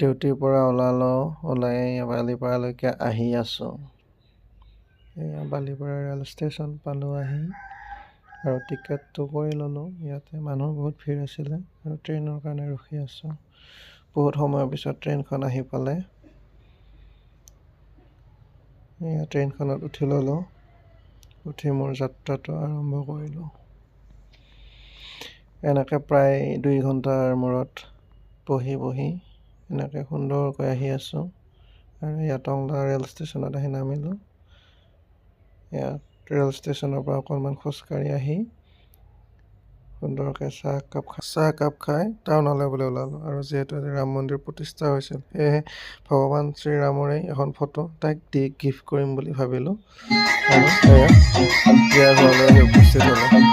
ডিউটিৰ পৰা ওলাই বালিপাৰালৈকে আহি আছোঁ। এয়া বালিপাৰা ৰেল ষ্টেচন পালোঁ আহি আৰু টিকেটটো কৰি ল'লোঁ। ইয়াতে মানুহ বহুত ভিৰ আছিলে আৰু ট্ৰেইনৰ কাৰণে ৰখি আছোঁ। বহুত সময়ৰ পিছত ট্ৰেইনখন আহি পালে। এয়া ট্ৰেইনখনত উঠি ল'লোঁ। উঠি মোৰ যাত্ৰাটো আৰম্ভ কৰিলোঁ। এনেকৈ প্ৰায় 2 ঘণ্টাৰ মূৰত বহি এনেকৈ সুন্দৰকৈ আহি আছোঁ আৰু ইয়াত টংলা ৰেল ষ্টেচনত আহি নামিলোঁ। ইয়াত ৰেল ষ্টেচনৰ পৰা অকণমান খোজকাঢ়ি আহি সুন্দৰকৈ চাহ একাপ খাই টাউনলৈ বুলি ওলালোঁ। আৰু যিহেতু আজি ৰাম মন্দিৰ প্ৰতিষ্ঠা হৈছিল, সেয়েহে ভগৱান শ্ৰীৰামৰেই এখন ফটো তাইক দি গিফ্ট কৰিম বুলি ভাবিলোঁ আৰু সেয়া বিয়াৰ ঘৰলৈ উপস্থিত হ'লোঁ।